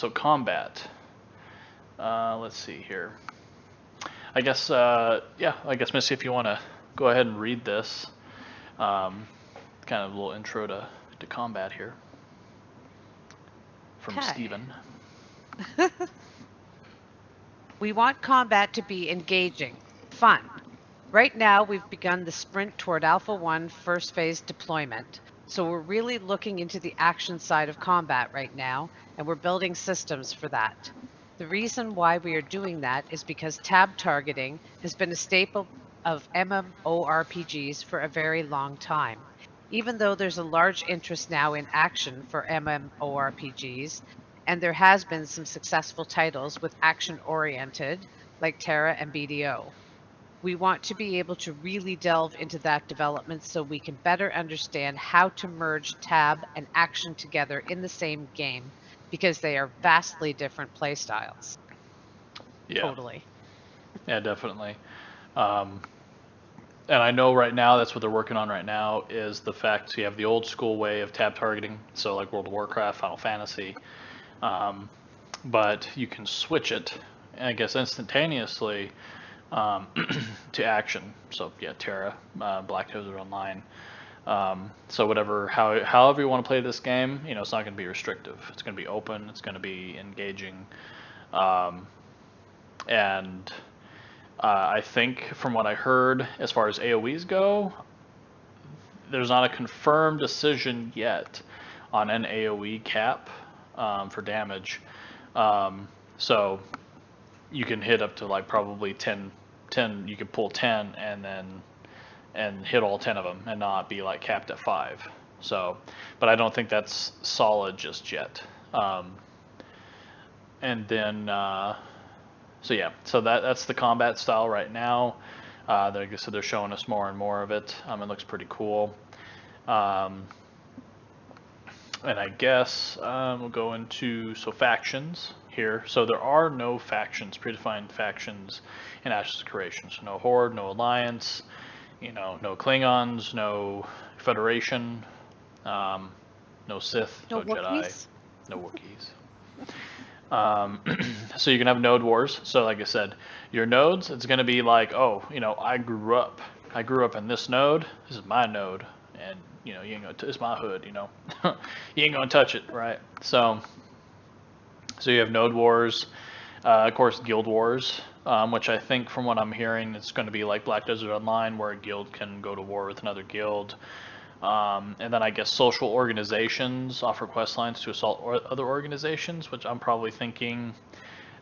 So combat. Let's see here. I guess, yeah, I guess, Missy, if you want to go ahead and read this, kind of a little intro to combat here from Okay. Stephen. We want combat to be engaging, fun. Right now, we've begun the sprint toward Alpha 1 first phase deployment. So we're really looking into the action side of combat right now, and we're building systems for that. The reason why we are doing that is because tab targeting has been a staple of MMORPGs for a very long time. Even though there's a large interest now in action for MMORPGs, and there has been some successful titles with action oriented, like Terra and BDO. We want to be able to really delve into that development so we can better understand how to merge tab and action together in the same game because they are vastly different playstyles. Yeah, Totally. yeah, definitely. Um, and I know right now that's what they're working on right now is the fact you have the old school way of tab targeting, so like World of Warcraft, Final Fantasy, um, but you can switch it, I guess, instantaneously um, to action. So yeah, Terra, Black Desert Online. So however you want to play this game, it's not going to be restrictive. It's going to be open. It's going to be engaging, um, and I think from what I heard, as far as AOE's go, there's not a confirmed decision yet on an AOE cap for damage. Um, so you can hit up to like probably 10. You could pull 10 and hit all 10 of them and not be like capped at 5. So, but I don't think that's solid just yet. And then, so yeah, so that's the combat style right now. Like I said, they're showing us more and more of it. It looks pretty cool. Um, and I guess we'll go into factions here. So there are no factions, predefined factions in Ashes of Creation. So no Horde, no Alliance, no Klingons, no Federation, um, no Sith, No no Jedi, Wookiees? no Wookiees. So you can have node wars. So like I said, your nodes, it's going to be like, oh, I grew up in this node. This is my node, and you ain't gonna. It's my hood. You ain't gonna touch it, right? So you have node wars, of course, guild wars, which I think from what I'm hearing, it's going to be like Black Desert Online, where a guild can go to war with another guild. And then I guess social organizations offer quest lines to assault other organizations, which I'm probably thinking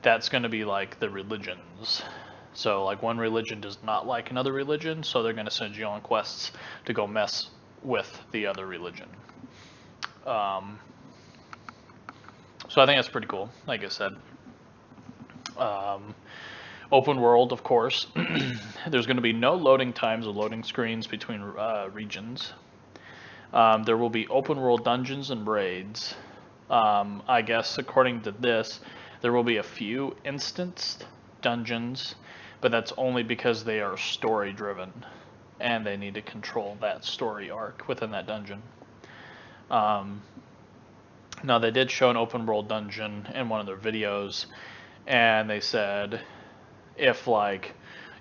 that's going to be like the religions. So like one religion does not like another religion, so they're going to send you on quests to go mess with the other religion. Um, so I think that's pretty cool. Like I said, um, open world, of course. There's going to be no loading times or loading screens between regions. There will be open world dungeons and raids. I guess according to this, there will be a few instanced dungeons, but that's only because they are story driven and they need to control that story arc within that dungeon. Um, Now, they did show an open world dungeon in one of their videos, and they said if like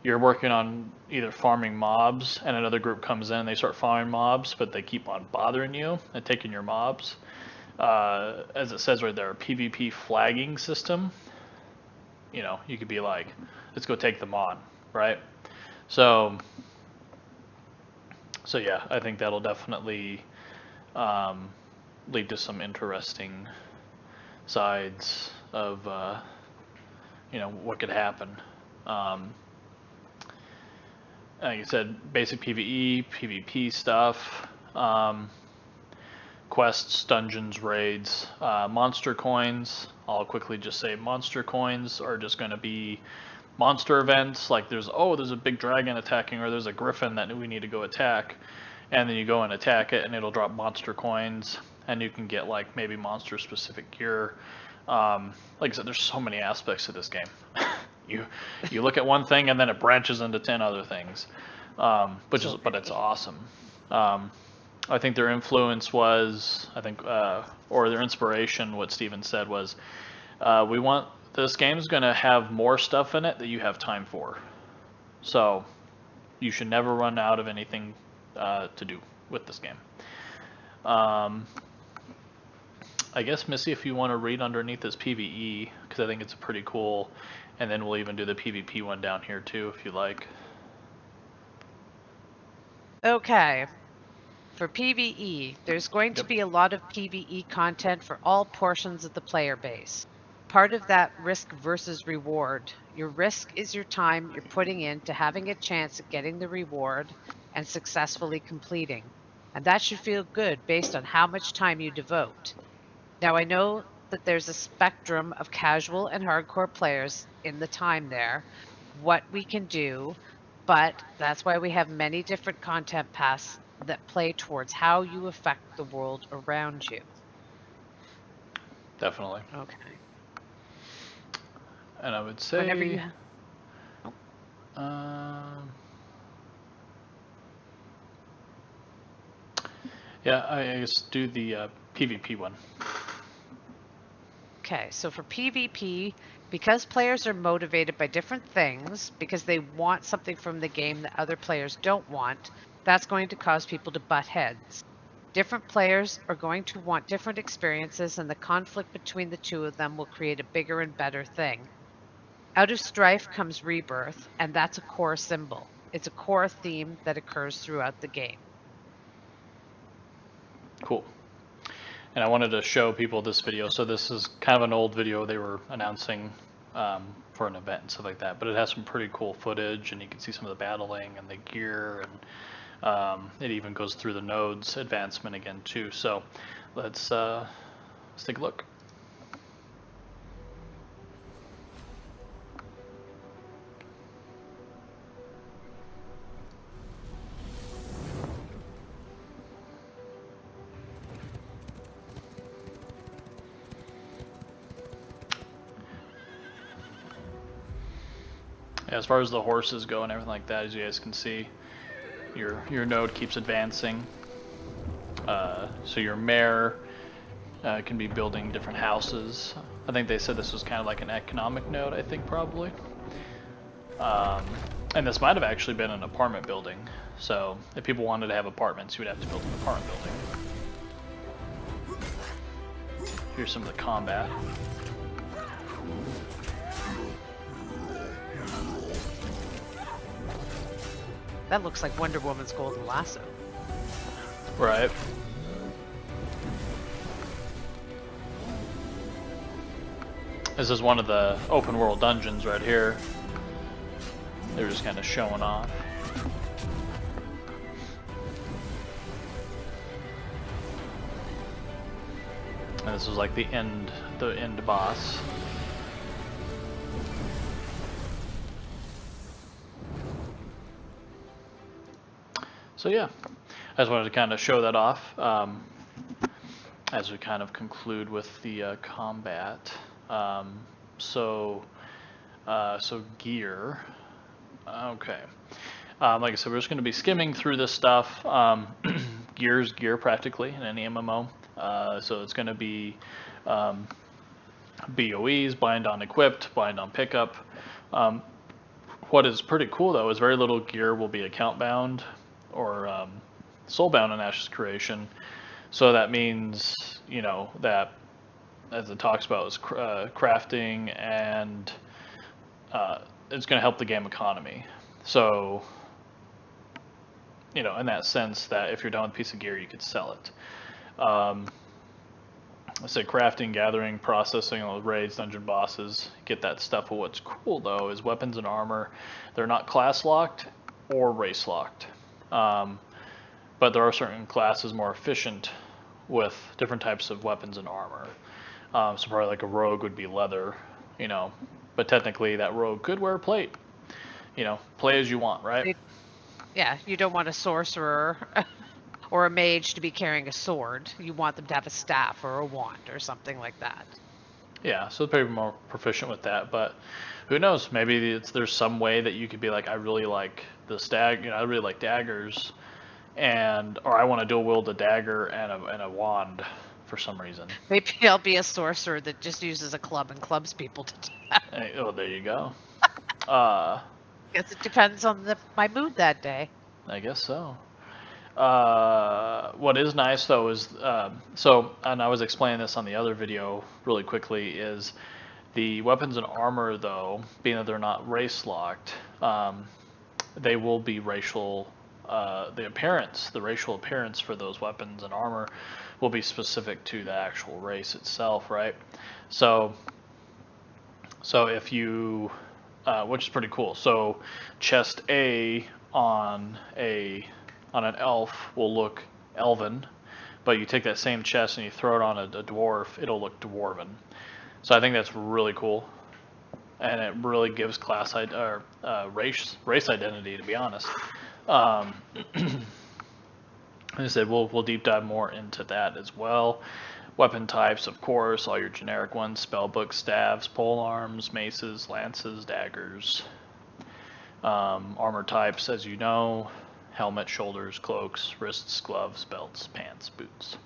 you're working on either farming mobs and another group comes in, they start farming mobs, but they keep on bothering you and taking your mobs. As it says right there, PvP flagging system. You could be like, let's go take them on, right? So, so yeah, I think that'll definitely um, lead to some interesting sides of what could happen. Um, like I said, basic PvE, PvP stuff, quests, dungeons, raids, monster coins. I'll quickly just say monster coins are just going to be monster events. Like there's a big dragon attacking, or there's a griffin that we need to go attack, and then you go and attack it, and it'll drop monster coins, and you can get like maybe monster specific gear. Like I said, there's so many aspects to this game. You look at one thing and then it branches into 10 other things, So but it's many. awesome. Um, I think their influence was, or their inspiration, what Steven said was We want this game's going to have more stuff in it that you have time for. So you should never run out of anything to do with this game. I guess, Missy, if you want to read underneath this PvE, because I think it's pretty cool, and then we'll even do the PvP one down here too, if you like. Okay. For PvE, there's going to Yep. be a lot of PvE content for all portions of the player base. Part of that risk versus reward. Your risk is your time you're putting into having a chance at getting the reward and successfully completing. And that should feel good based on how much time you devote. Now, I know that there's a spectrum of casual and hardcore players in the time there, what we can do, but that's why we have many different content paths that play towards how you affect the world around you. Definitely. Okay. And I would Whenever say, you have. Oh, yeah, I guess do the PvP one. okay, so for PvP, because players are motivated by different things, because they want something from the game that other players don't want, that's going to cause people to butt heads. Different players are going to want different experiences, and the conflict between the two of them will create a bigger and better thing. Out of strife comes rebirth, and that's a core symbol. It's a core theme that occurs throughout the game. Cool. And I wanted to show people this video. So this is kind of an old video they were announcing for an event and stuff like that. But it has some pretty cool footage, and you can see some of the battling and the gear, and it even goes through the nodes advancement again too. So let's take a look. As far as the horses go and everything like that, as you guys can see, your node keeps advancing. So your mare can be building different houses. I think they said this was kind of like an economic node, I think probably. And this might have actually been an apartment building. So if people wanted to have apartments, you would have to build an apartment building. Here's some of the combat. That looks like Wonder Woman's golden lasso. Right. This is one of the open world dungeons right here. They're just kind of showing off. And this was like the end boss. So yeah, I just wanted to kind of show that off as we kind of conclude with the combat. So gear. Okay. Like I said, we're just going to be skimming through this stuff. Gear's gear practically in any MMO. So it's going to be BOEs, bind on equipped, bind on pickup. What is pretty cool though is very little gear will be account bound or soul bound in Ash's creation. So that means, you know, that as it talks about is crafting, and it's going to help the game economy. So, you know, in that sense that if you're done with a piece of gear, you could sell it. Let's say crafting, gathering, processing, all the raids, dungeon bosses, get that stuff. But what's cool though is weapons and armor, they're not class locked or race locked. But there are certain classes more efficient with different types of weapons and armor. So probably like a rogue would be leather, you know, but technically that rogue could wear plate. You know, play as you want, right? Yeah, you don't want a sorcerer or a mage to be carrying a sword. You want them to have a staff or a wand or something like that. Yeah, so they're more proficient with that, but who knows? Maybe there's some way that you could be like, I really like the I really like daggers, or I want to dual wield a dagger and a wand for some reason. Maybe I'll be a sorcerer that just uses a club and clubs people to death. Oh, there you go. Guess it depends on my mood that day. I guess so. What is nice though is and I was explaining this on the other video really quickly, is the weapons and armor though, being that they're not race locked, they will be racial. The racial appearance for those weapons and armor will be specific to the actual race itself, right? So if you, which is pretty cool. So chest A on an elf will look elven, but you take that same chest and you throw it on a dwarf, it'll look dwarven. So I think that's really cool, and it really gives race identity, to be honest. As I said, we'll deep dive more into that as well. Weapon types, of course, all your generic ones: spellbooks, staves, polearms, maces, lances, daggers. Armor types, as you know: helmet, shoulders, cloaks, wrists, gloves, belts, pants, boots.